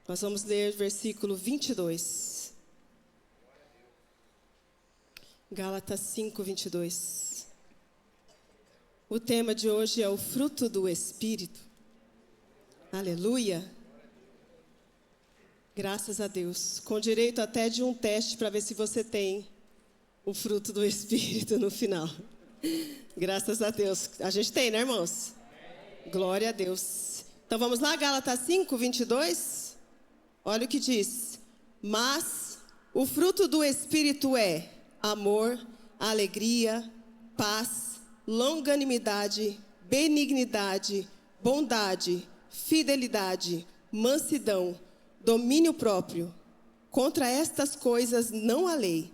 Nós vamos ler versículo 22. Gálatas 5, 22. O tema de hoje é o fruto do Espírito. Aleluia. Graças a Deus. Com direito até de um teste para ver se você tem o fruto do Espírito no final. Graças a Deus. A gente tem, né, irmãos? Glória a Deus. Então vamos lá, Gálatas 5, 22. Olha o que diz. Mas o fruto do Espírito é amor, alegria, paz, longanimidade, benignidade, bondade, fidelidade, mansidão, domínio próprio. Contra estas coisas não há lei.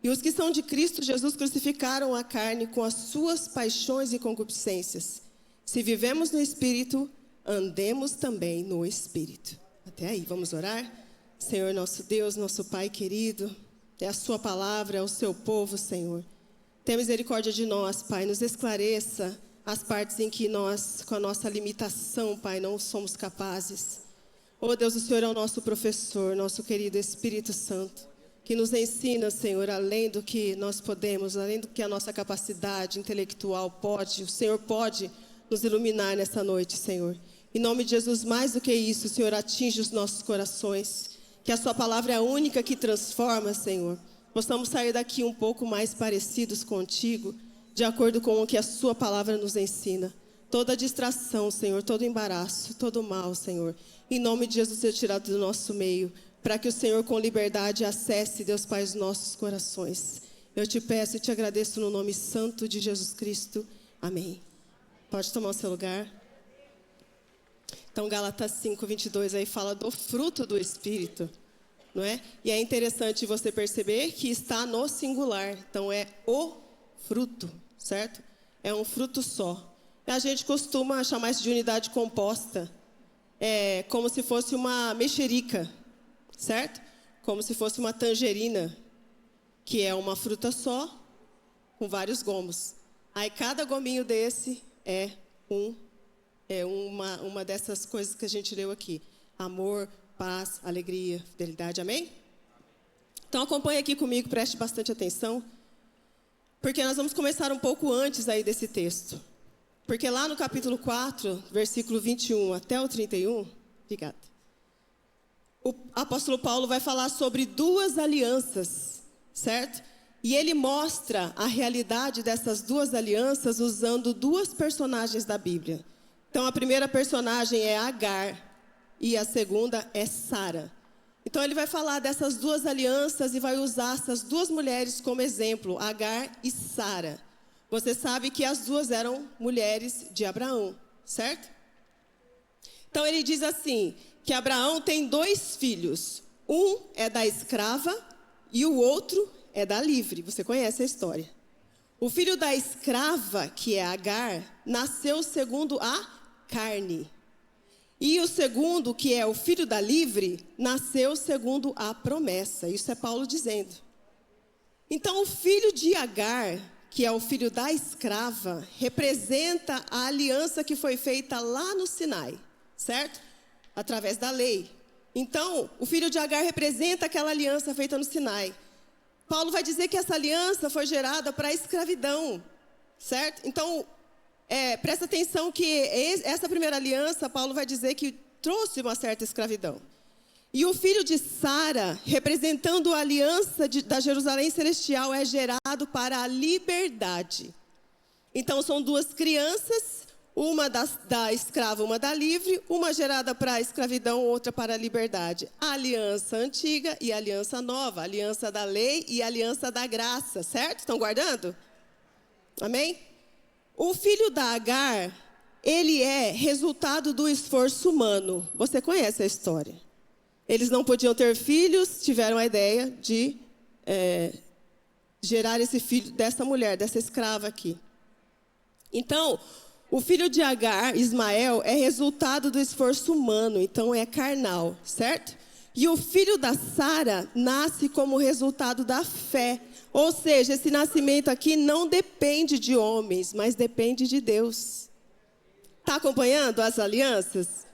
E os que são de Cristo Jesus crucificaram a carne com as suas paixões e concupiscências. Se vivemos no Espírito, andemos também no Espírito. Até aí, vamos orar? Senhor nosso Deus, nosso Pai querido, é a sua palavra, é o seu povo, Senhor. Tenha misericórdia de nós, Pai, nos esclareça as partes em que nós, com a nossa limitação, Pai, não somos capazes. Oh Deus, o Senhor é o nosso professor, nosso querido Espírito Santo, que nos ensina, Senhor, além do que nós podemos, além do que a nossa capacidade intelectual pode, o Senhor pode nos iluminar nessa noite, Senhor. Em nome de Jesus, mais do que isso, Senhor, atinge os nossos corações, que a sua palavra é a única que transforma, Senhor. Possamos sair daqui um pouco mais parecidos contigo, de acordo com o que a sua palavra nos ensina. Toda distração, Senhor, todo embaraço, todo mal, Senhor, em nome de Jesus, seja tirado do nosso meio, para que o Senhor com liberdade acesse, Deus Pai, os nossos corações. Eu te peço e te agradeço no nome santo de Jesus Cristo. Amém. Pode tomar o seu lugar. Então, Gálatas 5, 22 aí fala do fruto do Espírito, não é? E é interessante você perceber que está no singular. Então, é o fruto, certo? É um fruto só. A gente costuma chamar isso de unidade composta. É como se fosse uma mexerica, certo? Como se fosse uma tangerina, que é uma fruta só, com vários gomos. Aí cada gominho desse é uma dessas coisas que a gente leu aqui. Amor, paz, alegria, fidelidade, amém? Então acompanhe aqui comigo, preste bastante atenção, porque nós vamos começar um pouco antes aí desse texto. Porque lá no capítulo 4, versículo 21 até o 31, obrigada. O apóstolo Paulo vai falar sobre duas alianças, certo? E ele mostra a realidade dessas duas alianças usando duas personagens da Bíblia. Então, a primeira personagem é Agar e a segunda é Sara. Então, ele vai falar dessas duas alianças e vai usar essas duas mulheres como exemplo, Agar e Sara. Você sabe que as duas eram mulheres de Abraão, certo? Então, ele diz assim, que Abraão tem dois filhos. Um é da escrava e o outro é da livre. Você conhece a história. O filho da escrava, que é Agar, nasceu segundo a carne. E o segundo, que é o filho da livre, nasceu segundo a promessa. Isso é Paulo dizendo. Então, o filho de Agar, que é o filho da escrava, representa a aliança que foi feita lá no Sinai, certo? Através da lei. Então, o filho de Agar representa aquela aliança feita no Sinai. Paulo vai dizer que essa aliança foi gerada para a escravidão, certo? Então, presta atenção que essa primeira aliança, Paulo vai dizer que trouxe uma certa escravidão. E o filho de Sara, representando a aliança da Jerusalém Celestial, é gerado para a liberdade. Então, são duas crianças, uma da escrava, uma da livre, uma gerada para a escravidão, outra para a liberdade. A aliança antiga e a aliança nova, a aliança da lei e a aliança da graça, certo? Estão guardando? Amém? O filho da Agar, ele é resultado do esforço humano. Você conhece a história. Eles não podiam ter filhos, tiveram a ideia de gerar esse filho dessa mulher, dessa escrava aqui. Então, o filho de Agar, Ismael, é resultado do esforço humano, então é carnal, certo? E o filho da Sara nasce como resultado da fé. Ou seja, esse nascimento aqui não depende de homens, mas depende de Deus. Está acompanhando as alianças?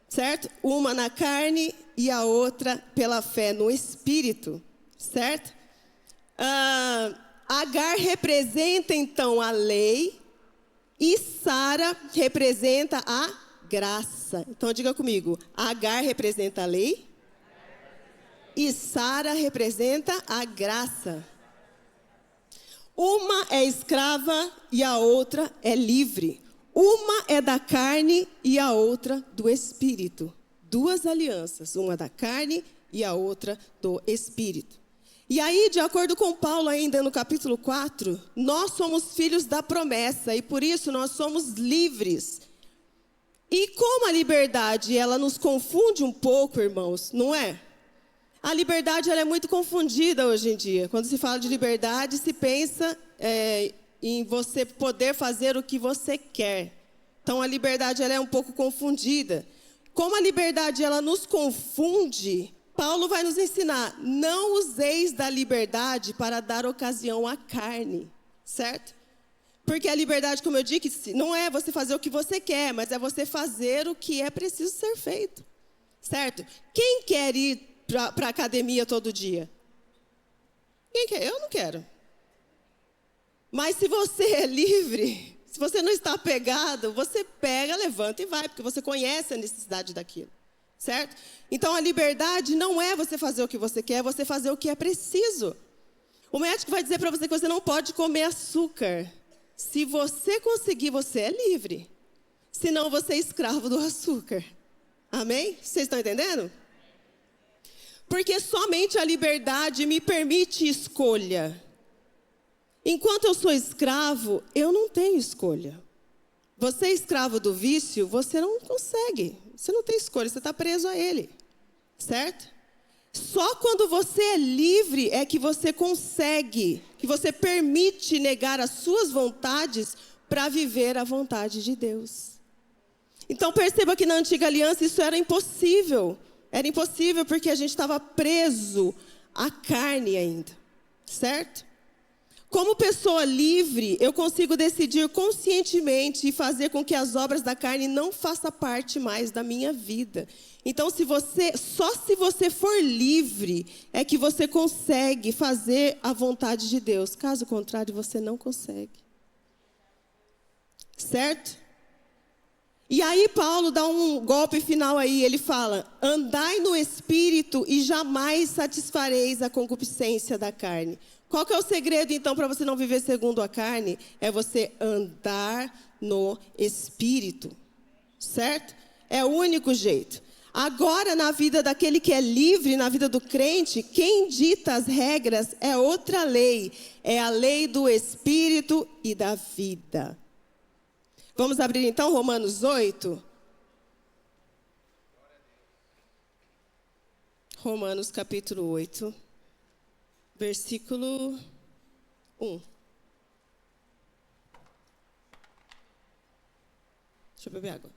Certo? Uma na carne, e a outra pela fé no Espírito, certo? Agar representa então a lei e Sara representa a graça. Então diga comigo, Agar representa a lei e Sara representa a graça. Uma é escrava e a outra é livre. Uma é da carne e a outra do Espírito. Duas alianças, uma da carne e a outra do Espírito. E aí, de acordo com Paulo ainda no capítulo 4, nós somos filhos da promessa e por isso nós somos livres. E como a liberdade, ela nos confunde um pouco, irmãos, não é? A liberdade ela é muito confundida hoje em dia. Quando se fala de liberdade, se pensa em você poder fazer o que você quer. Então, a liberdade ela é um pouco confundida. Como a liberdade ela nos confunde, Paulo vai nos ensinar, não useis da liberdade para dar ocasião à carne, certo? Porque a liberdade, como eu disse, não é você fazer o que você quer, mas é você fazer o que é preciso ser feito, certo? Quem quer ir para a academia todo dia? Quem quer? Eu não quero. Mas se você é livre, se você não está apegado, você pega, levanta e vai, porque você conhece a necessidade daquilo, certo? Então a liberdade não é você fazer o que você quer, é você fazer o que é preciso. O médico vai dizer para você que você não pode comer açúcar. Se você conseguir, você é livre. Senão você é escravo do açúcar. Amém? Vocês estão entendendo? Porque somente a liberdade me permite escolha. Enquanto eu sou escravo, eu não tenho escolha. Você é escravo do vício, você não consegue. Você não tem escolha, você está preso a ele. Certo? Só quando você é livre é que você consegue, que você permite negar as suas vontades para viver a vontade de Deus. Então perceba que na antiga aliança isso era impossível. Era impossível porque a gente estava preso à carne ainda, certo? Como pessoa livre, eu consigo decidir conscientemente e fazer com que as obras da carne não façam parte mais da minha vida. Então, só se você for livre, é que você consegue fazer a vontade de Deus. Caso contrário, você não consegue. Certo? E aí Paulo dá um golpe final aí, ele fala, andai no Espírito e jamais satisfareis a concupiscência da carne. Qual que é o segredo então para você não viver segundo a carne? É você andar no Espírito, certo? É o único jeito. Agora na vida daquele que é livre, na vida do crente, quem dita as regras é outra lei. É a lei do Espírito e da vida. Vamos abrir então Romanos 8. Romanos capítulo 8, versículo 1. Deixa eu beber água.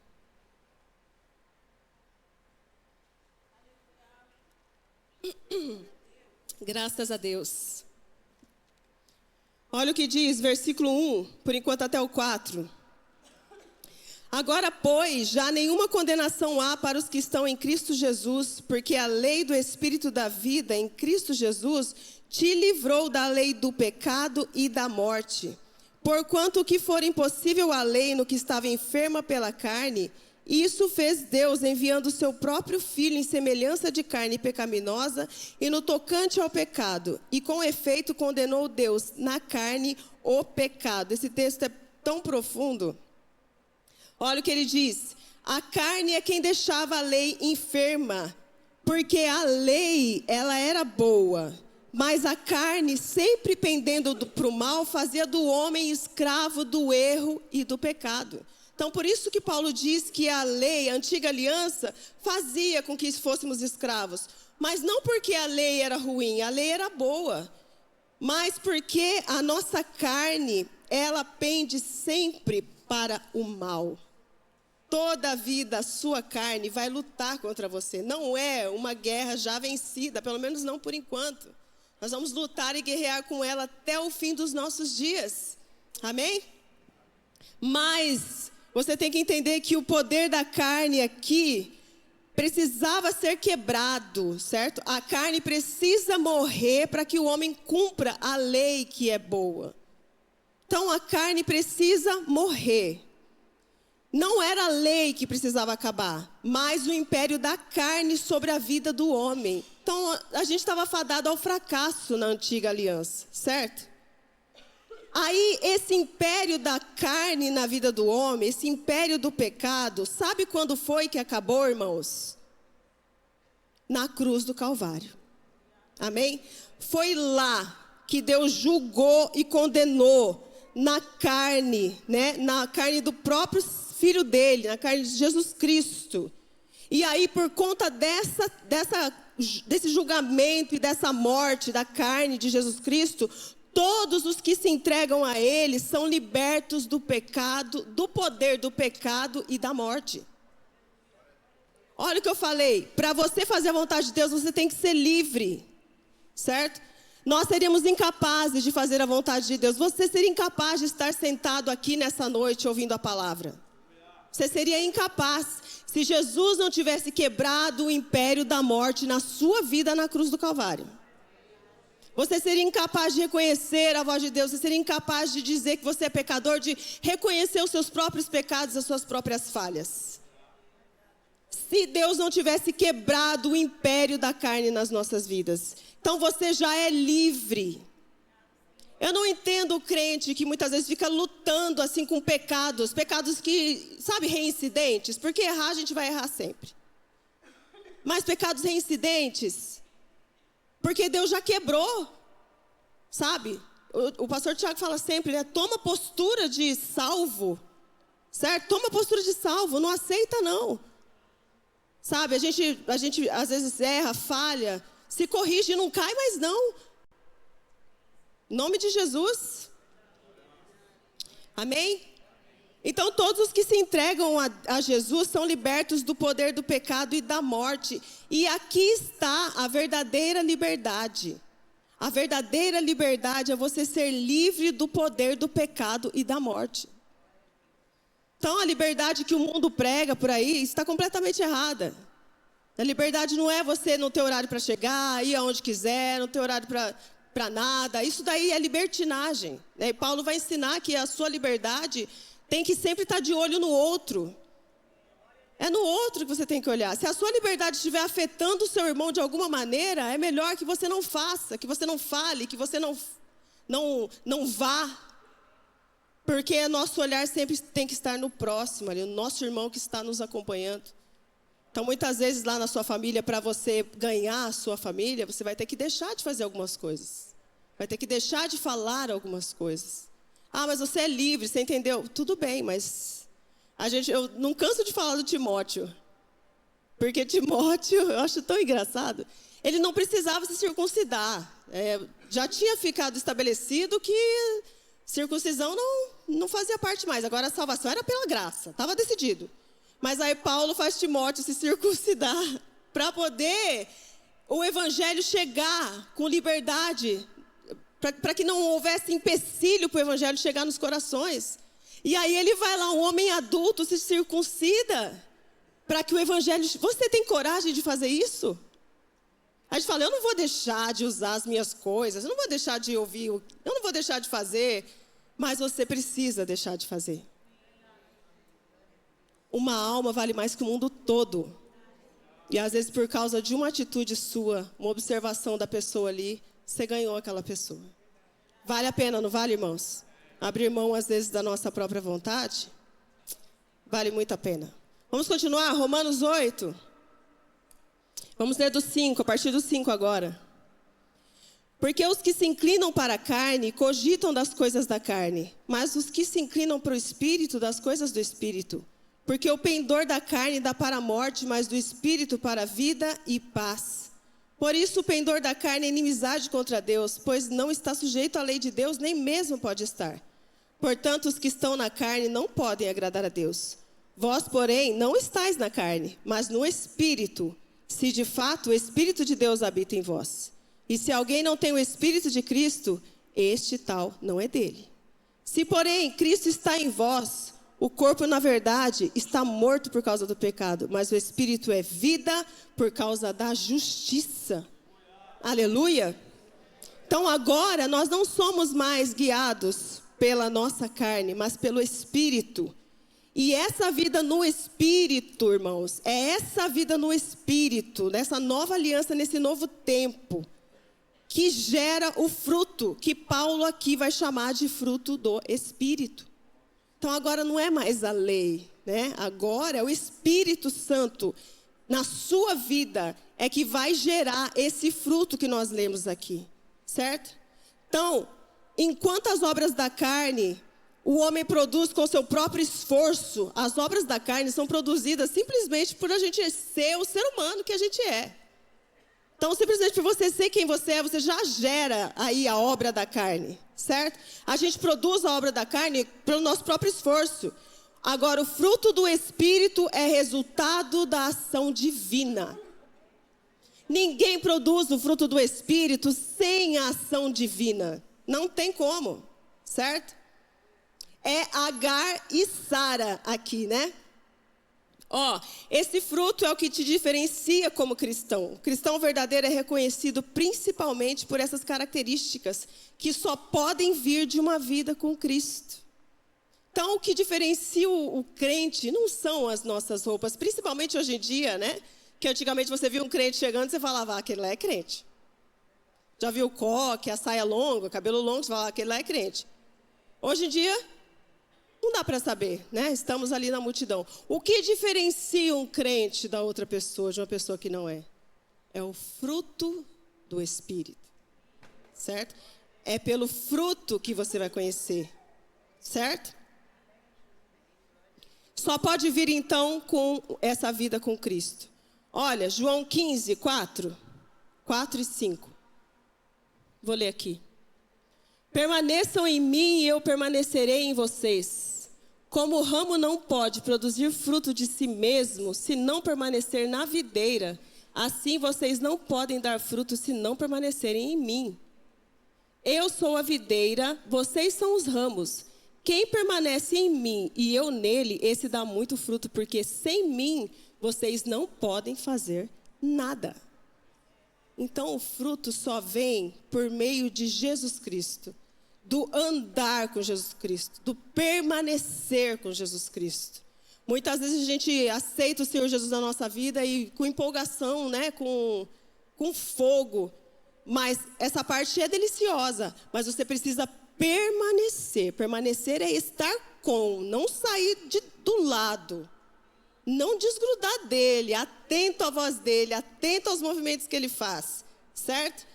Graças a Deus. Olha o que diz, versículo 1, por enquanto até o 4. Agora, pois, já nenhuma condenação há para os que estão em Cristo Jesus, porque a lei do Espírito da vida em Cristo Jesus te livrou da lei do pecado e da morte. Porquanto o que for impossível à lei no que estava enferma pela carne, isso fez Deus enviando o seu próprio Filho em semelhança de carne pecaminosa e no tocante ao pecado. E com efeito condenou Deus na carne o pecado. Esse texto é tão profundo. Olha o que ele diz, a carne é quem deixava a lei enferma, porque a lei, ela era boa, mas a carne, sempre pendendo para o mal, fazia do homem escravo do erro e do pecado. Então, por isso que Paulo diz que a lei, a antiga aliança, fazia com que fôssemos escravos. Mas não porque a lei era ruim, a lei era boa, mas porque a nossa carne, ela pende sempre para o mal. Toda a vida, a sua carne vai lutar contra você. Não é uma guerra já vencida, pelo menos não por enquanto. Nós vamos lutar e guerrear com ela até o fim dos nossos dias. Amém? Mas você tem que entender que o poder da carne aqui precisava ser quebrado, certo? A carne precisa morrer para que o homem cumpra a lei que é boa. Então a carne precisa morrer. Não era a lei que precisava acabar, mas o império da carne sobre a vida do homem. Então a gente estava fadado ao fracasso na antiga aliança, certo? Aí esse império da carne na vida do homem, esse império do pecado, sabe quando foi que acabou, irmãos? Na cruz do Calvário. Amém? Foi lá que Deus julgou e condenou na carne, né? Na carne do próprio Filho dele, na carne de Jesus Cristo. E aí por conta desse julgamento e dessa morte da carne de Jesus Cristo, todos os que se entregam a Ele são libertos do pecado, do poder do pecado e da morte. Olha o que eu falei, para você fazer a vontade de Deus, você tem que ser livre, certo? Nós seríamos incapazes de fazer a vontade de Deus. Você seria incapaz de estar sentado aqui nessa noite ouvindo a palavra. Você seria incapaz se Jesus não tivesse quebrado o império da morte na sua vida na cruz do Calvário. Você seria incapaz de reconhecer a voz de Deus. Você seria incapaz de dizer que você é pecador, de reconhecer os seus próprios pecados, as suas próprias falhas. Se Deus não tivesse quebrado o império da carne nas nossas vidas. Então você já é livre. Eu não entendo o crente que muitas vezes fica lutando assim com pecados que, sabe, reincidentes. Porque errar a gente vai errar sempre. Mas pecados reincidentes, porque Deus já quebrou, sabe? O pastor Tiago fala sempre, né? Toma postura de salvo, certo? Toma postura de salvo, não aceita não. Sabe, a gente às vezes erra, falha, se corrige e não cai mais não. Em nome de Jesus. Amém? Então todos os que se entregam a Jesus são libertos do poder do pecado e da morte. E aqui está a verdadeira liberdade. A verdadeira liberdade é você ser livre do poder do pecado e da morte. Então a liberdade que o mundo prega por aí está completamente errada. A liberdade não é você não ter horário para chegar, ir aonde quiser, não ter horário para nada. Isso daí é libertinagem, né? E Paulo vai ensinar que a sua liberdade tem que sempre estar de olho no outro. É no outro que você tem que olhar. Se a sua liberdade estiver afetando o seu irmão de alguma maneira, é melhor que você não faça, que você não fale, que você não vá. Porque nosso olhar sempre tem que estar no próximo, ali, o nosso irmão que está nos acompanhando. Então, muitas vezes lá na sua família, para você ganhar a sua família, você vai ter que deixar de fazer algumas coisas. Vai ter que deixar de falar algumas coisas. Ah, mas você é livre, você entendeu? Tudo bem, mas eu não canso de falar do Timóteo. Porque Timóteo, eu acho tão engraçado, ele não precisava se circuncidar. Já tinha ficado estabelecido que circuncisão não fazia parte mais. Agora a salvação era pela graça, estava decidido. Mas aí Paulo faz Timóteo se circuncidar para poder o evangelho chegar com liberdade, para que não houvesse empecilho para o evangelho chegar nos corações. E aí ele vai lá, um homem adulto se circuncida, para que o evangelho... Você tem coragem de fazer isso? A gente fala, eu não vou deixar de usar as minhas coisas, eu não vou deixar de ouvir, eu não vou deixar de fazer, mas você precisa deixar de fazer. Uma alma vale mais que o mundo todo. E às vezes por causa de uma atitude sua, uma observação da pessoa ali, você ganhou aquela pessoa. Vale a pena, não vale, irmãos? Abrir mão às vezes da nossa própria vontade, vale muito a pena. Vamos continuar, Romanos 8. Vamos ler do 5, a partir do 5 agora. Porque os que se inclinam para a carne cogitam das coisas da carne, mas os que se inclinam para o Espírito, das coisas do Espírito. Porque o pendor da carne dá para a morte, mas do Espírito para a vida e paz. Por isso o pendor da carne é inimizade contra Deus, pois não está sujeito à lei de Deus, nem mesmo pode estar. Portanto, os que estão na carne não podem agradar a Deus. Vós, porém, não estáis na carne, mas no Espírito, se de fato o Espírito de Deus habita em vós. E se alguém não tem o Espírito de Cristo, este tal não é dele. Se, porém, Cristo está em vós, O corpo, na verdade, está morto por causa do pecado, mas o espírito é vida por causa da justiça. Aleluia! Então agora nós não somos mais guiados pela nossa carne, mas pelo Espírito. E essa vida no Espírito, irmãos, é essa vida no Espírito, nessa nova aliança, nesse novo tempo, que gera o fruto, que Paulo aqui vai chamar de fruto do Espírito. Então agora não é mais a lei, né? Agora é o Espírito Santo na sua vida é que vai gerar esse fruto que nós lemos aqui, certo? Então, enquanto as obras da carne, o homem produz com seu próprio esforço, as obras da carne são produzidas simplesmente por a gente ser o ser humano que a gente é. Então, simplesmente por você ser quem você é, você já gera aí a obra da carne, certo? A gente produz a obra da carne pelo nosso próprio esforço. Agora, o fruto do Espírito é resultado da ação divina. Ninguém produz o fruto do Espírito sem a ação divina. Não tem como, certo? É Agar e Sara aqui, né? Esse fruto é o que te diferencia como cristão. O cristão verdadeiro é reconhecido principalmente por essas características que só podem vir de uma vida com Cristo. Então, o que diferencia o crente não são as nossas roupas, principalmente hoje em dia, né? Que antigamente você via um crente chegando e você falava, aquele lá é crente. Já viu o coque, a saia longa, o cabelo longo, você falava, aquele lá é crente. Hoje em dia, não dá para saber, né? Estamos ali na multidão. O que diferencia um crente da outra pessoa, de uma pessoa que não é? É o fruto do Espírito, certo? É pelo fruto que você vai conhecer, certo? Só pode vir então com essa vida com Cristo. Olha, João 15, 4 e 5. Vou ler aqui. Permaneçam em mim e eu permanecerei em vocês. Como o ramo não pode produzir fruto de si mesmo, se não permanecer na videira, assim vocês não podem dar fruto se não permanecerem em mim. Eu sou a videira, vocês são os ramos. Quem permanece em mim e eu nele, esse dá muito fruto, porque sem mim vocês não podem fazer nada. Então o fruto só vem por meio de Jesus Cristo, do andar com Jesus Cristo, do permanecer com Jesus Cristo. Muitas vezes a gente aceita o Senhor Jesus na nossa vida e com empolgação, né, com fogo, mas essa parte é deliciosa, mas você precisa permanecer. Permanecer é estar com, não sair do lado. Não desgrudar dele, atento à voz dele, atento aos movimentos que ele faz, certo?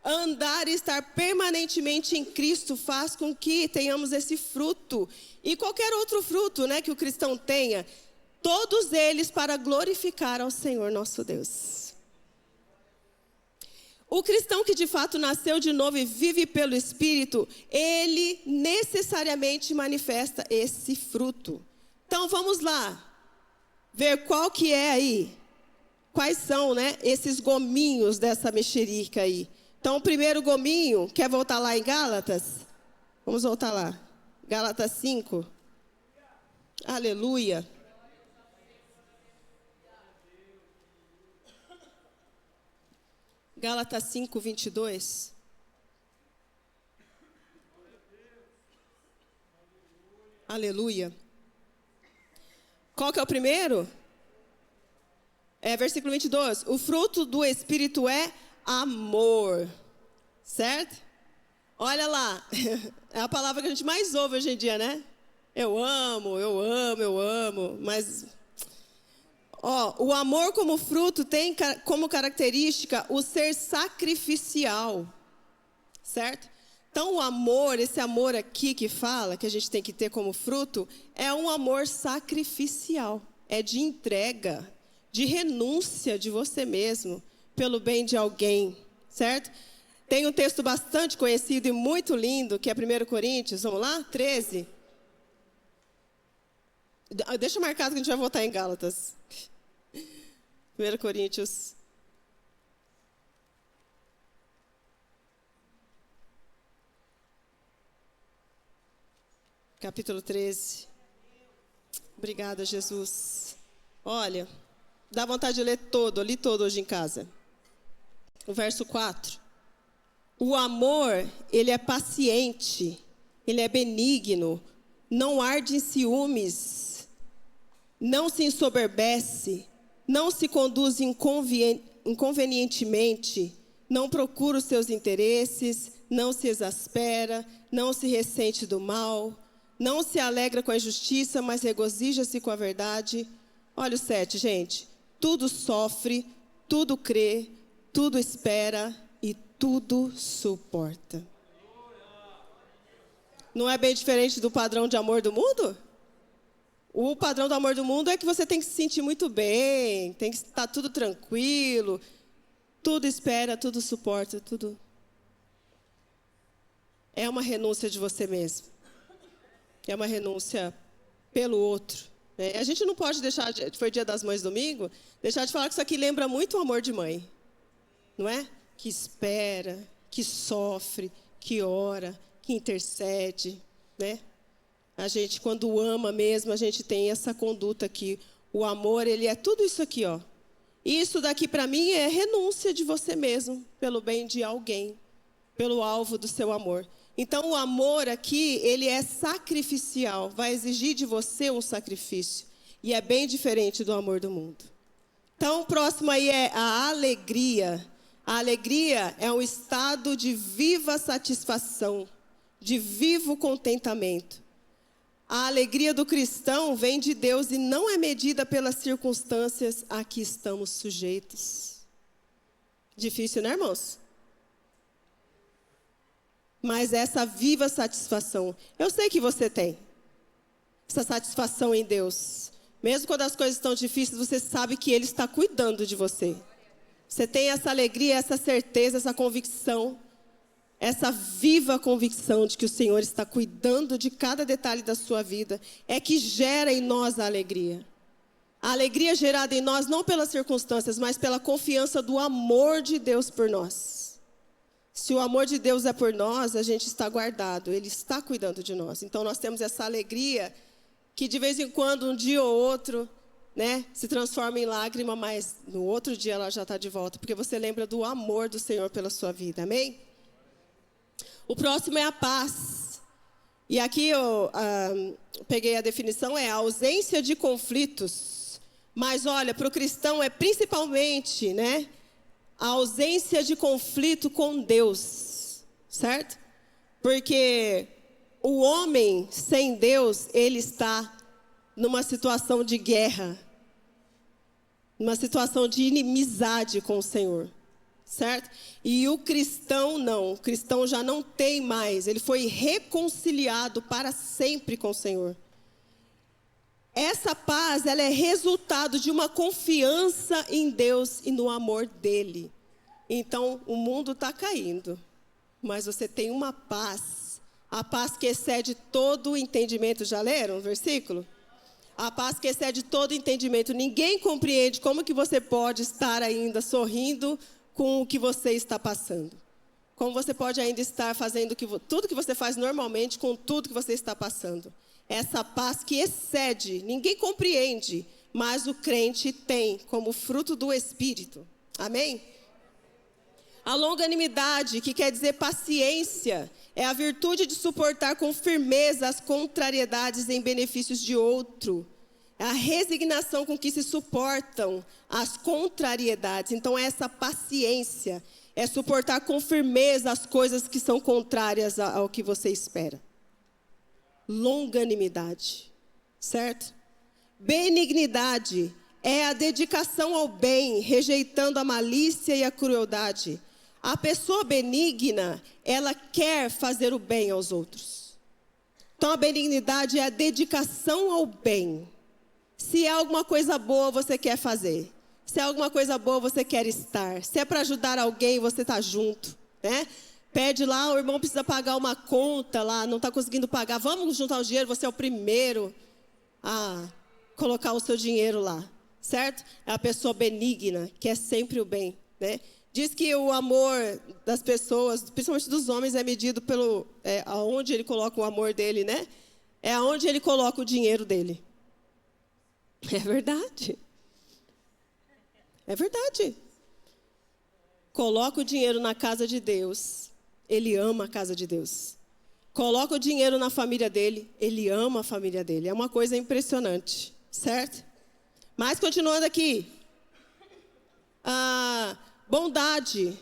Andar e estar permanentemente em Cristo faz com que tenhamos esse fruto. E qualquer outro fruto, né, que o cristão tenha, todos eles para glorificar ao Senhor nosso Deus. O cristão que de fato nasceu de novo e vive pelo Espírito, ele necessariamente manifesta esse fruto. Então vamos lá, ver qual que é aí, quais são, né, esses gominhos dessa mexerica aí. Então o primeiro gominho, quer voltar lá em Gálatas? Vamos voltar lá, Gálatas 5. Aleluia. Gálatas 5, 22. Aleluia. Qual que é o primeiro? Versículo 22. O fruto do Espírito é amor. Certo? Olha lá. É a palavra que a gente mais ouve hoje em dia, né? Eu amo, eu amo, eu amo. Mas... o amor como fruto tem como característica o ser sacrificial, certo? Então o amor, esse amor aqui que fala, que a gente tem que ter como fruto, é um amor sacrificial, é de entrega, de renúncia de você mesmo, pelo bem de alguém, certo? Tem um texto bastante conhecido e muito lindo, que é 1 Coríntios, vamos lá? 13. Deixa marcado que a gente vai voltar em Gálatas. 1 Coríntios. Capítulo 13. Obrigada, Jesus. Olha, dá vontade de ler todo, eu li todo hoje em casa. O verso 4. O amor, ele é paciente, ele é benigno, não arde em ciúmes, não se ensoberbece, não se conduz inconvenientemente, não procura os seus interesses, não se exaspera, não se ressente do mal, não se alegra com a injustiça, mas regozija-se com a verdade. Olha o 7, gente. Tudo sofre, tudo crê, tudo espera e tudo suporta. Não é bem diferente do padrão de amor do mundo? O padrão do amor do mundo é que você tem que se sentir muito bem, tem que estar tudo tranquilo, tudo espera, tudo suporta, tudo. É uma renúncia de você mesmo. É uma renúncia pelo outro. Né? A gente não pode deixar, foi Dia das Mães domingo, deixar de falar que isso aqui lembra muito o amor de mãe. Não é? Que espera, que sofre, que ora, que intercede, né? A gente, quando ama mesmo, a gente tem essa conduta aqui. O amor, ele é tudo isso aqui, ó. Isso daqui para mim é renúncia de você mesmo, pelo bem de alguém, pelo alvo do seu amor. Então, o amor aqui, ele é sacrificial, vai exigir de você um sacrifício. E é bem diferente do amor do mundo. Então, o próximo aí é a alegria. A alegria é um estado de viva satisfação, de vivo contentamento. A alegria do cristão vem de Deus e não é medida pelas circunstâncias a que estamos sujeitos. Difícil, né, irmãos? Mas essa viva satisfação, eu sei que você tem essa satisfação em Deus. Mesmo quando as coisas estão difíceis, você sabe que Ele está cuidando de você. Você tem essa alegria, essa certeza, essa convicção, essa viva convicção de que o Senhor está cuidando de cada detalhe da sua vida, é que gera em nós a alegria. A alegria gerada em nós não pelas circunstâncias, mas pela confiança do amor de Deus por nós. Se o amor de Deus é por nós, a gente está guardado, Ele está cuidando de nós. Então nós temos essa alegria que de vez em quando, um dia ou outro, né, se transforma em lágrima, mas no outro dia ela já está de volta, porque você lembra do amor do Senhor pela sua vida, amém? O próximo é a paz. E aqui eu peguei a definição, é a ausência de conflitos. Mas olha, para o cristão é principalmente, né, a ausência de conflito com Deus, certo? Porque o homem sem Deus, ele está numa situação de guerra, numa situação de inimizade com o Senhor. Certo? E o cristão não, o cristão já não tem mais, ele foi reconciliado para sempre com o Senhor. Essa paz, ela é resultado de uma confiança em Deus e no amor dEle. Então, o mundo está caindo, mas você tem uma paz, a paz que excede todo o entendimento. Já leram o versículo? A paz que excede todo o entendimento. Ninguém compreende como que você pode estar ainda sorrindo com o que você está passando. Como você pode ainda estar fazendo tudo que você faz normalmente com tudo que você está passando. Essa paz que excede, ninguém compreende, mas o crente tem como fruto do Espírito. Amém? A longanimidade, que quer dizer paciência, é a virtude de suportar com firmeza as contrariedades em benefícios de outro. É a resignação com que se suportam as contrariedades. Então, essa paciência é suportar com firmeza as coisas que são contrárias ao que você espera. Longanimidade, certo? Benignidade é a dedicação ao bem, rejeitando a malícia e a crueldade. A pessoa benigna, ela quer fazer o bem aos outros. Então, a benignidade é a dedicação ao bem. Se é alguma coisa boa, você quer fazer. Se é alguma coisa boa, você quer estar. Se é para ajudar alguém, você está junto, né? Pede lá, o irmão precisa pagar uma conta lá, não está conseguindo pagar. Vamos juntar o dinheiro, você é o primeiro a colocar o seu dinheiro lá, certo? É a pessoa benigna, que é sempre o bem, né? Diz que o amor das pessoas, principalmente dos homens, é medido pelo aonde ele coloca o amor dele, né? É aonde ele coloca o dinheiro dele. É verdade. É verdade. Coloca o dinheiro na casa de Deus. Ele ama a casa de Deus. Coloca o dinheiro na família dele. Ele ama a família dele. É uma coisa impressionante. Certo? Mas continuando aqui. A bondade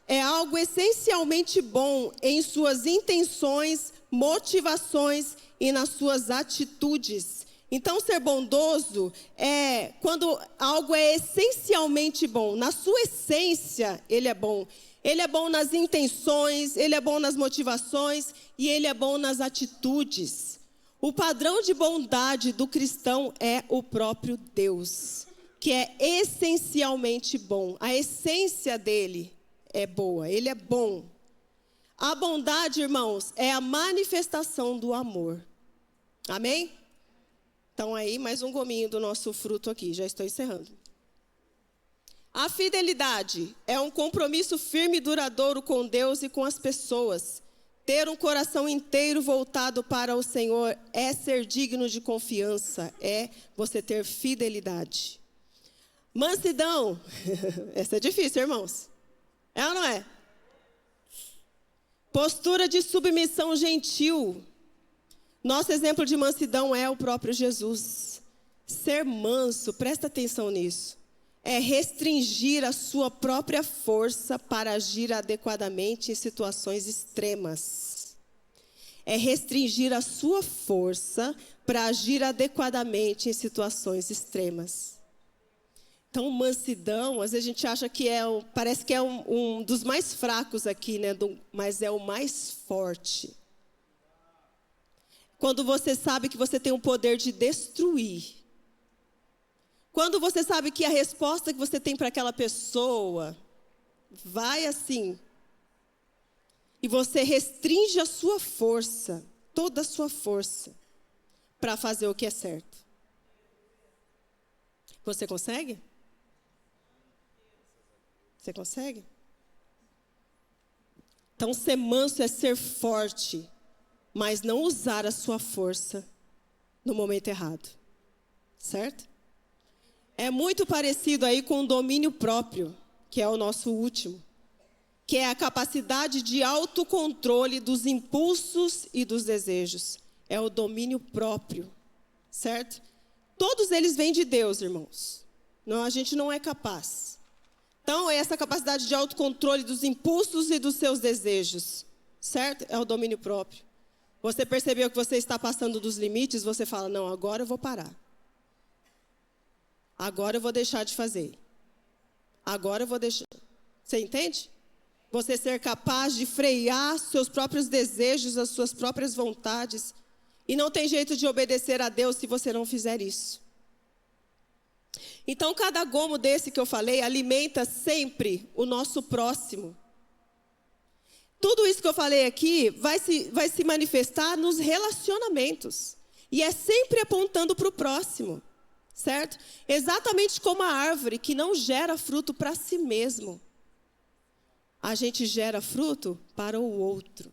é algo essencialmente bom em suas intenções, motivações e nas suas atitudes. Então, ser bondoso é quando algo é essencialmente bom. Na sua essência, ele é bom. Ele é bom nas intenções, ele é bom nas motivações e ele é bom nas atitudes. O padrão de bondade do cristão é o próprio Deus, que é essencialmente bom. A essência dele é boa, ele é bom. A bondade, irmãos, é a manifestação do amor. Amém? Então aí, mais um gominho do nosso fruto aqui, já estou encerrando. A fidelidade é um compromisso firme e duradouro com Deus e com as pessoas. Ter um coração inteiro voltado para o Senhor é ser digno de confiança, é você ter fidelidade. Mansidão, essa é difícil, irmãos. É ou não é? Postura de submissão gentil. Nosso exemplo de mansidão é o próprio Jesus. Ser manso, presta atenção nisso, é restringir a sua própria força para agir adequadamente em situações extremas. É restringir a sua força para agir adequadamente em situações extremas. Então, mansidão, às vezes a gente acha que parece que é um dos mais fracos aqui, né? Mas é o mais forte. Quando você sabe que você tem o poder de destruir. Quando você sabe que a resposta que você tem para aquela pessoa vai assim. E você restringe a sua força, toda a sua força, para fazer o que é certo. Você consegue? Você consegue? Então, ser manso é ser forte, mas não usar a sua força no momento errado. Certo? É muito parecido aí com o domínio próprio, que é o nosso último, que é a capacidade de autocontrole dos impulsos e dos desejos. É o domínio próprio, certo? Todos eles vêm de Deus, irmãos. Não, a gente não é capaz. Então, é essa capacidade de autocontrole dos impulsos e dos seus desejos, certo? É o domínio próprio. Você percebeu que você está passando dos limites, você fala, não, agora eu vou parar. Agora eu vou deixar de fazer. Agora eu vou deixar. Você entende? Você ser capaz de frear seus próprios desejos, as suas próprias vontades. E não tem jeito de obedecer a Deus se você não fizer isso. Então, cada gomo desse que eu falei alimenta sempre o nosso próximo. Tudo isso que eu falei aqui vai se manifestar nos relacionamentos. E é sempre apontando para o próximo, certo? Exatamente como a árvore que não gera fruto para si mesmo. A gente gera fruto para o outro.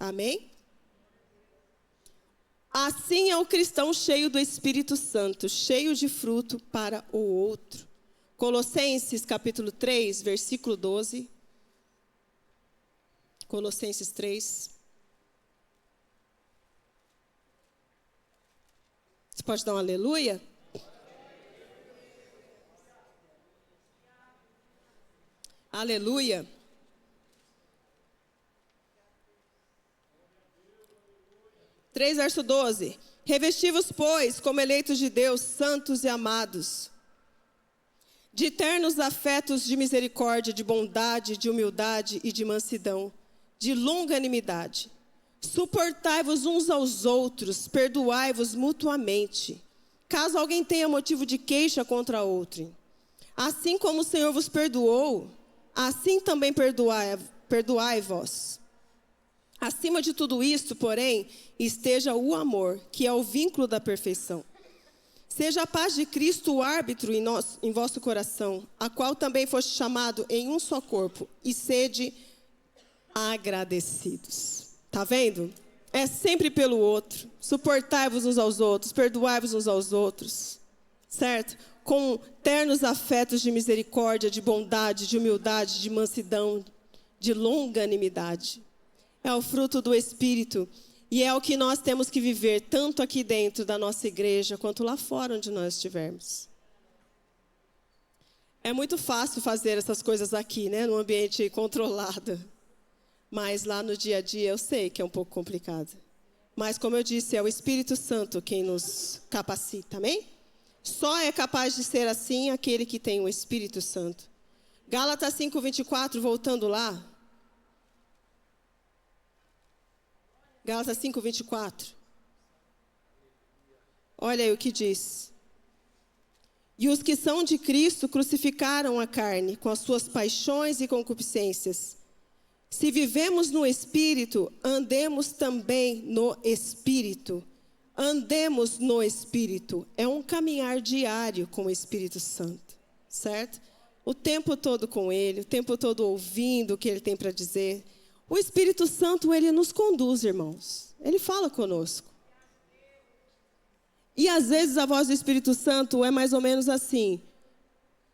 Amém? Assim é o cristão cheio do Espírito Santo, cheio de fruto para o outro. Colossenses capítulo 3, versículo 12. Colossenses 3. Você pode dar um aleluia? Aleluia. Três, verso 12. Revesti-vos, pois, como eleitos de Deus, santos e amados, de ternos afetos de misericórdia, de bondade, de humildade e de mansidão, de longanimidade. Suportai-vos uns aos outros, perdoai-vos mutuamente, caso alguém tenha motivo de queixa contra outro. Assim como o Senhor vos perdoou, assim também perdoai-vos. Acima de tudo isto, porém, esteja o amor, que é o vínculo da perfeição. Seja a paz de Cristo o árbitro em vosso coração, a qual também foste chamado em um só corpo, e sede agradecidos. Tá vendo? É sempre pelo outro. Suportai-vos uns aos outros, perdoai-vos uns aos outros. certo? Com ternos afetos de misericórdia, de bondade, de humildade, de mansidão, de longanimidade. É o fruto do Espírito e é o que nós temos que viver tanto aqui dentro da nossa igreja quanto lá fora onde nós estivermos. É muito fácil fazer essas coisas aqui, né, num ambiente controlado. Mas lá no dia a dia eu sei que é um pouco complicado. Mas como eu disse, é o Espírito Santo quem nos capacita, amém? Só é capaz de ser assim aquele que tem o Espírito Santo. Gálatas 5:24, voltando lá. Gálatas 5:24. Olha aí o que diz. E os que são de Cristo crucificaram a carne com as suas paixões e concupiscências. Se vivemos no Espírito, andemos também no Espírito. Andemos no Espírito. É um caminhar diário com o Espírito Santo, certo? O tempo todo com Ele, o tempo todo ouvindo o que Ele tem para dizer. O Espírito Santo, Ele nos conduz, irmãos. Ele fala conosco. E às vezes a voz do Espírito Santo é mais ou menos assim.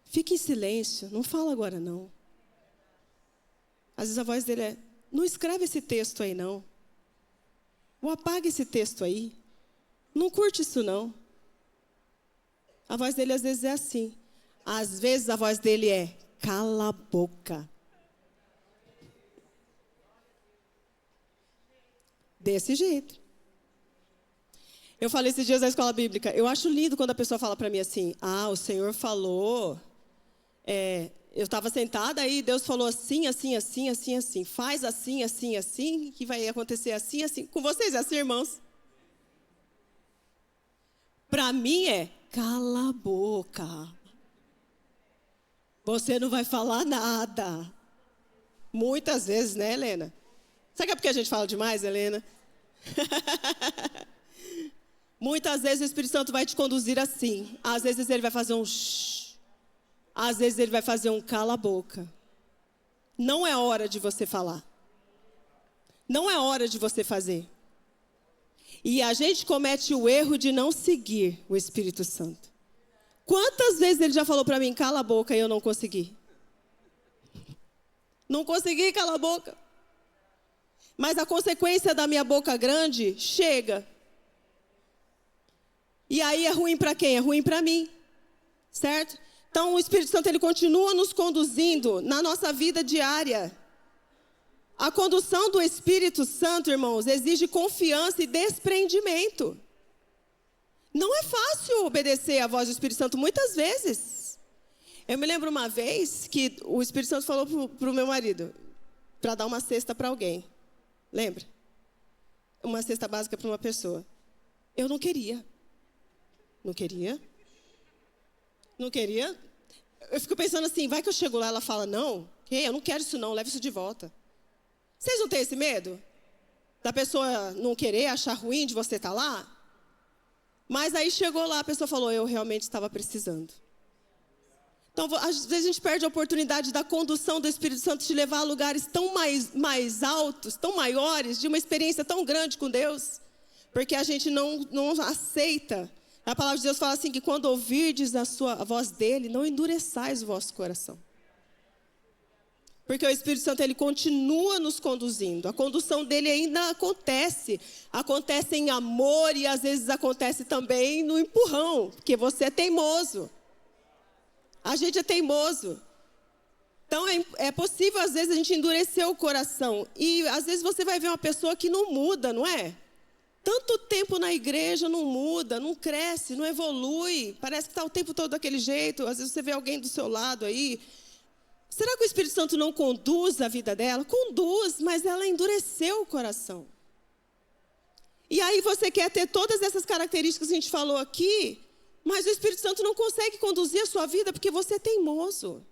Fique em silêncio, não fala agora não. Às vezes a voz dele é, não escreve esse texto aí não. Ou apaga esse texto aí. Não curte isso não. A voz dele às vezes é assim. Às vezes a voz dele é, cala a boca. Desse jeito. Eu falei esses dias na escola bíblica, eu acho lindo quando a pessoa fala para mim assim, o Senhor falou, eu estava sentada aí, Deus falou assim, assim, assim, assim, assim, faz assim, assim, assim, que vai acontecer assim, assim. Com vocês é assim, irmãos? Para mim é, cala a boca. Você não vai falar nada. Muitas vezes, né, Helena? Sabe que é porque a gente fala demais, Helena? Muitas vezes o Espírito Santo vai te conduzir assim. Às vezes ele vai fazer um shh. Às vezes ele vai fazer um cala a boca. Não é hora de você falar. Não é hora de você fazer. E a gente comete o erro de não seguir o Espírito Santo. Quantas vezes ele já falou para mim, cala a boca, e eu não consegui? Não consegui calar a boca. Mas a consequência da minha boca grande chega. E aí é ruim para quem? É ruim para mim. Certo? Então o Espírito Santo ele continua nos conduzindo na nossa vida diária. A condução do Espírito Santo, irmãos, exige confiança e desprendimento. Não é fácil obedecer à voz do Espírito Santo muitas vezes. Eu me lembro uma vez que o Espírito Santo falou para o meu marido, para dar uma cesta para alguém. Lembra? Uma cesta básica para uma pessoa. Eu não queria. Não queria. Não queria. Eu fico pensando assim, vai que eu chego lá e ela fala, não, eu não quero isso não, leva isso de volta. Vocês não têm esse medo? Da pessoa não querer, achar ruim de você estar lá? Mas aí chegou lá, a pessoa falou, eu realmente estava precisando. Então, às vezes a gente perde a oportunidade da condução do Espírito Santo de levar a lugares tão mais altos, tão maiores, de uma experiência tão grande com Deus, porque a gente não aceita. A palavra de Deus fala assim, que quando ouvirdes a voz dele, não endureçais o vosso coração. Porque o Espírito Santo, ele continua nos conduzindo. A condução dele ainda acontece. Acontece em amor e às vezes acontece também no empurrão, porque você é teimoso. A gente é teimoso. Então é possível às vezes a gente endurecer o coração. E às vezes você vai ver uma pessoa que não muda, não é? Tanto tempo na igreja não muda, não cresce, não evolui. Parece que está o tempo todo daquele jeito. Às vezes você vê alguém do seu lado aí. Será que o Espírito Santo não conduz a vida dela? Conduz, mas ela endureceu o coração. E aí você quer ter todas essas características que a gente falou aqui, mas o Espírito Santo não consegue conduzir a sua vida porque você é teimoso.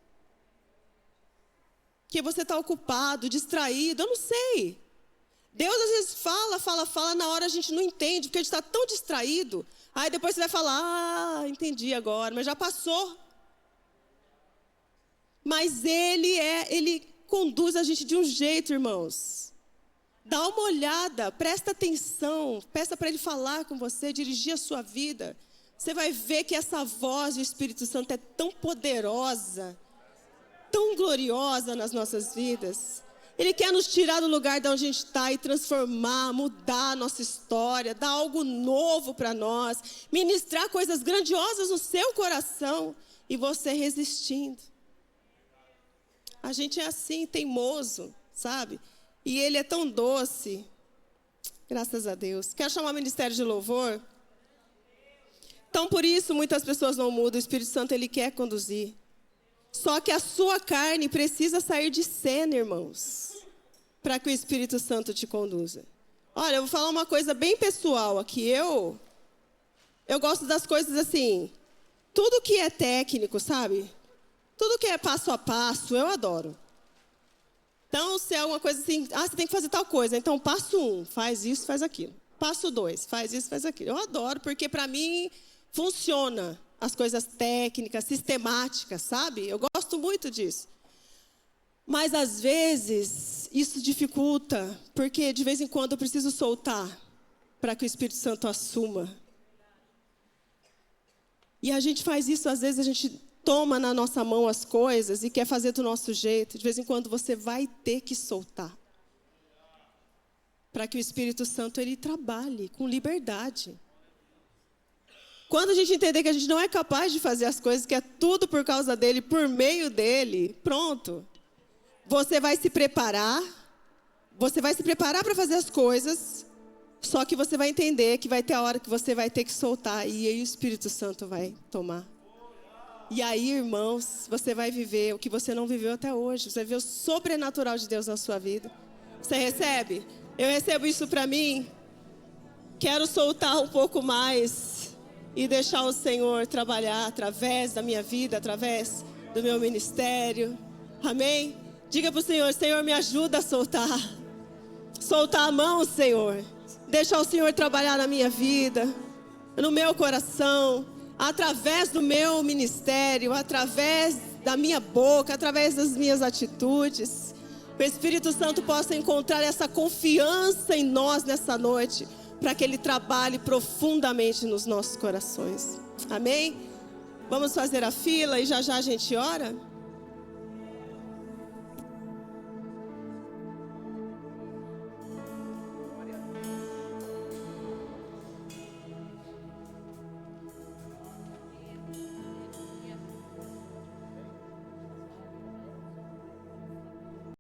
Porque você está ocupado, distraído, eu não sei. Deus às vezes fala, na hora a gente não entende, porque a gente está tão distraído. Aí depois você vai falar, entendi agora, mas já passou. Mas ele conduz a gente de um jeito, irmãos. Dá uma olhada, presta atenção, peça para ele falar com você, dirigir a sua vida. Você vai ver que essa voz do Espírito Santo é tão poderosa, tão gloriosa nas nossas vidas. Ele quer nos tirar do lugar de onde a gente está e transformar, mudar a nossa história, dar algo novo para nós, ministrar coisas grandiosas no seu coração e você resistindo. A gente é assim, teimoso, sabe? E ele é tão doce. Graças a Deus. Quero chamar o ministério de louvor. Então, por isso, muitas pessoas não mudam. O Espírito Santo, ele quer conduzir. Só que a sua carne precisa sair de cena, irmãos, para que o Espírito Santo te conduza. Olha, eu vou falar uma coisa bem pessoal aqui. Eu gosto das coisas assim, tudo que é técnico, sabe? Tudo que é passo a passo, eu adoro. Então, se é uma coisa assim, você tem que fazer tal coisa. Então, passo 1, faz isso, faz aquilo. Passo 2, faz isso, faz aquilo. Eu adoro, porque para mim funciona as coisas técnicas, sistemáticas, sabe? Eu gosto muito disso. Mas, às vezes, isso dificulta, porque de vez em quando eu preciso soltar para que o Espírito Santo assuma. E a gente faz isso, às vezes a gente toma na nossa mão as coisas e quer fazer do nosso jeito. De vez em quando você vai ter que soltar. Para que o Espírito Santo, ele trabalhe com liberdade. Quando a gente entender que a gente não é capaz de fazer as coisas, que é tudo por causa dele, por meio dele, pronto. Você vai se preparar para fazer as coisas, só que você vai entender que vai ter a hora que você vai ter que soltar, e aí o Espírito Santo vai tomar. E aí, irmãos, você vai viver o que você não viveu até hoje. Você vai ver o sobrenatural de Deus na sua vida. Você recebe? Eu recebo isso para mim. Quero soltar um pouco mais e deixar o Senhor trabalhar através da minha vida, através do meu ministério. Amém? Diga para o Senhor, Senhor, me ajuda a soltar. Soltar a mão, Senhor. Deixar o Senhor trabalhar na minha vida, no meu coração, através do meu ministério, através da minha boca, através das minhas atitudes. Que o Espírito Santo possa encontrar essa confiança em nós nessa noite, para que Ele trabalhe profundamente nos nossos corações. Amém? Vamos fazer a fila e já já a gente ora?